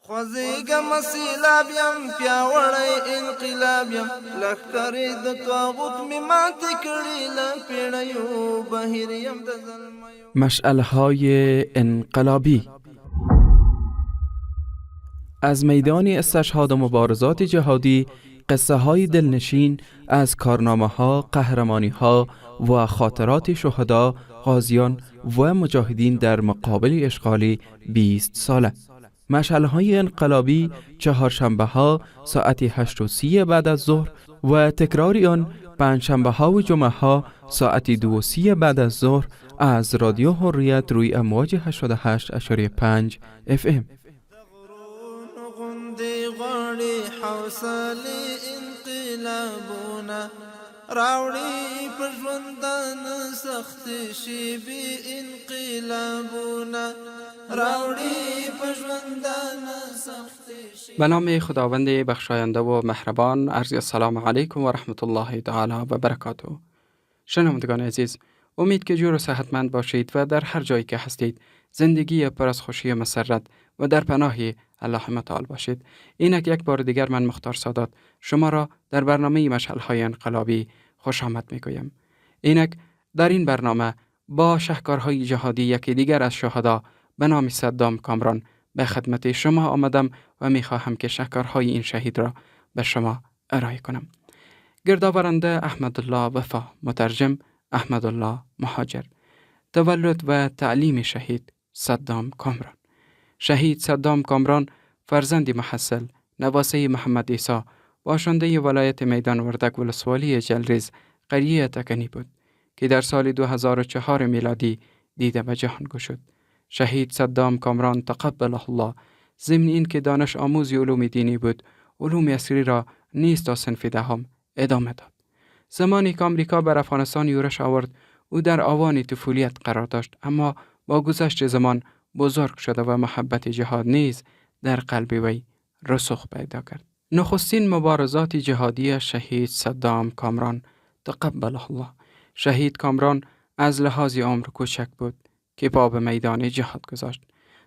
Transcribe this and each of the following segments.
خوځېږم سیلاب یم پیاوړی انقلاب یم لښکرې د طاغوت مې ماتې کړي له پیړیو بهیر یم د زلمیو. مشعل‌های انقلابی از میدان استشهاد و مبارزات جهادی، قصه های دلنشین از کارنامه ها، قهرمانی ها و خاطرات شهدا، غازیان و مجاهدین در مقابل اشغال 20 ساله. مشعل‌های انقلابی چهارشنبه ها ساعت 8:30 بعد از ظهر و تکرار آن پنجشنبه ها و جمعه ها ساعت 2:30 بعد از ظهر از رادیو حریت روی امواج 88.5 FM. راوړي پر ژوندان سخت شي بي انقلابونه راوړي پر ژوندان سخت شي. به نام خداوند بخشاینده و مهربان، عرض السلام علیکم و رحمت الله تعالی و برکاته. شنوندگان عزیز، امید که جور و صحتمند باشید و در هر جایی که هستید زندگی پر از خوشی و مسرت و در پناه الله متعال باشید. اینک یک بار دیگر من مختار سادات شما را در برنامه مشعل‌های انقلابی خوش آمد میگویم. اینک در این برنامه با شهکارهای جهادی یکی دیگر از شهدا به نام صدام کامران به خدمت شما آمدم و میخواهم که شهکارهای این شهید را به شما ارائه کنم. گردآورنده احمدالله وفا، مترجم احمدالله مهاجر. تولد و تعلیم شهید صدام کامران. شهید صدام کامران فرزند محصل، نواسه محمد عیسی، باشنده ولایت میدان وردک ولسوالی جلریز قریه تکنی بود که در سال 2004 میلادی دیده به جهان گشود. شهید صدام کامران تقبله الله ضمن این که دانش آموز علوم دینی بود، علوم عصری را نیز تا صنف دهم ادامه داد. زمانی که آمریکا بر افغانستان یورش آورد، او در آوان طفولیت قرار داشت، اما با گذشت زمان بزرگ شده و محبت جهاد نیز در قلب وی رسوخ پیدا کرد. نخستین مبارزات جهادی شهید صدام کامران تقبله الله. شهید کامران از لحاظ عمر کوچک بود که پا به میدان جهاد گذاشت.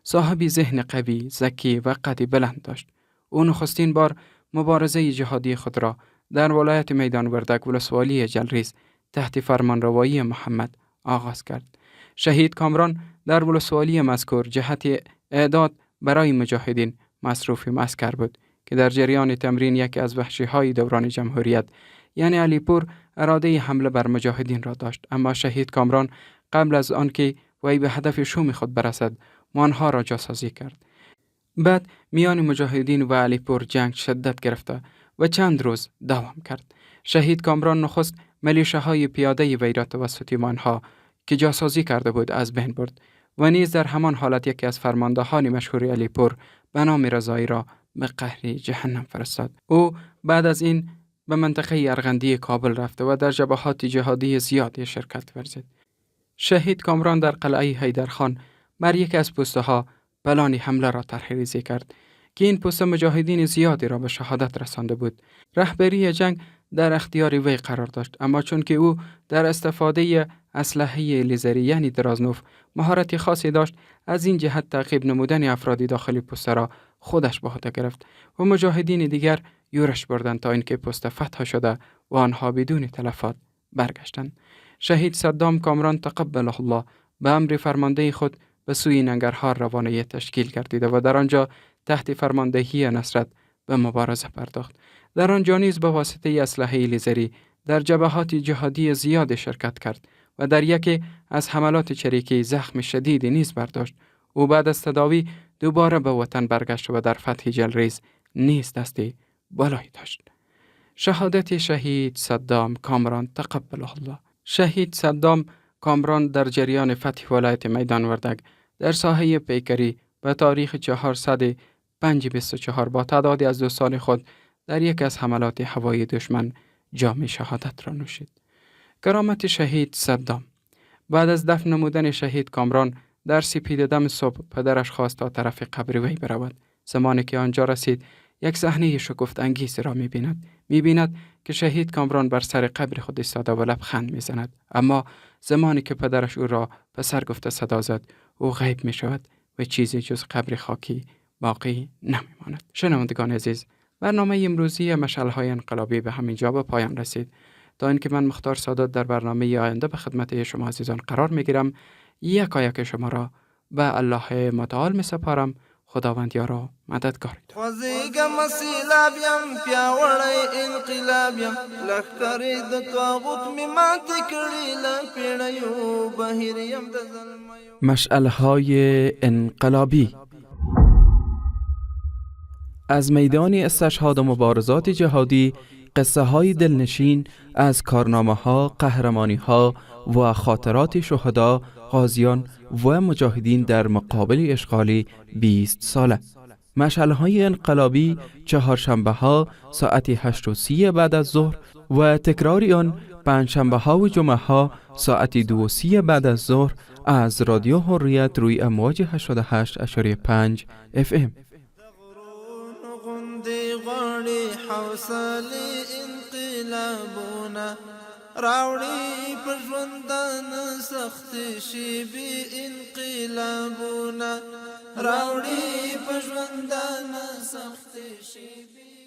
صاحبی ذهن قوی، ذکی و قد بلند داشت. او نخستین بار مبارزه جهادی خود را در ولایت میدان وردک ولسوالی جلریز تحت فرمانروایی محمد آغاز کرد. شهید کامران در ولسوالی مذکور جهت اعداد برای مجاهدین مصروف معسکر بود که در جریان تمرین یکی از وحشی‌های دوران جمهوریت یعنی علیپور اراده حمله بر مجاهدین را داشت، اما شهید کامران قبل از آنکه وی به هدف شوم خود برسد آنها را جاسازی کرد. بعد میان مجاهدین و علیپور جنگ شدت گرفته و چند روز دوام کرد. شهید کامران نخست ملیشه‌های پیاده وی را توسط آنها که جاسازی کرده بود از بین برد و نیز در همان حالت یکی از فرماندهان مشهور علیپور به نام رضایی را به قهر جهنم فرستاد. او بعد از این به منطقه ارغندی کابل رفت و در جبهات جهادی زیادی شرکت ورزید. شهید کامران در قلعه حیدرخان بر یکی از پوسته‌ها پلان حمله را طرح‌ریزی کرد که این پوسته مجاهدین زیادی را به شهادت رسانده بود. رهبری جنگ در اختیار وی قرار داشت، اما چون که او در استفاده اسلحه لیزری یعنی درازنوف مهارت خاصی داشت، از این جهت تعقیب نمودن افرادی داخل پوسته را خودش به عهده گرفت و مجاهدین دیگر یورش بردند تا اینکه پوسته فتح شده و آنها بدون تلفات برگشتند. شهید صدام کامران تقبله الله به امر فرمانده خود به سوی ننگرهار روانه تشکیل گردیده و در آنجا تحت فرماندهی نصرت به مبارزه پرداخت. در آنجا نیز به واسطه اسلحه لیزری در جبهات جهادی زیاد شرکت کرد و در یکی از حملات چریکی زخم شدیدی نیز برداشت. او بعد از تداوی دوباره به وطن برگشت و در فتح جلریز نیز دستی بالایی داشت. شهادت شهید صدام کامران تقبله الله. شهید صدام کامران در جریان فتح ولایت میدان وردک در ساحه پیکری به تاریخ 4/5/24 با تعدادی از دوستان خود در یک از حملات هوایی دشمن جام شهادت را نوشید. کرامت شهید صدام. بعد از دفن نمودن شهید کامران در سپیده دم صبح پدرش خواست تا طرف قبر وی برود. زمانی که آنجا رسید یک صحنه شگفت انگیز را می‌بیند که شهید کامران بر سر قبر خود ایستاده و لبخند می‌زند، اما زمانی که پدرش او را به سر گفته صدا زد او غیب می‌شود و چیزی جز قبر خاکی باقی نمیماند. شنوندگان عزیز، برنامه امروزی مشعل‌های انقلابی به همین جا به پایان رسید. تا اینکه من مختار سادات در برنامه آینده به خدمت شما عزیزان قرار میگیرم، یکایک شما را به الله متعال می سپارم. خداوند یارو مددگارید. خوځېږم سیلاب یم پیاوړی انقلاب یم لښکرې د طاغوت مې ماتې کړي له پیړیو بهیر یم د زلمیو. مشعل‌های انقلابی از میدان استشهاد و مبارزات جهادی، قصه های دلنشین از کارنامه ها، قهرمانی ها و خاطرات شهدا، غازیان و مجاهدین در مقابل اشغال 20 ساله. مشعل های انقلابی چهارشنبه ها ساعت 8:30 بعد از ظهر و تکرار آن پنجشنبه ها و جمعه ها ساعت 2:30 بعد از ظهر از رادیو حریت روی امواج 88.5 FM. حوصله انقلابونه راوړي په ژوندان سخت شي بي انقلابونه راوړي په ژوندان سخت شي بي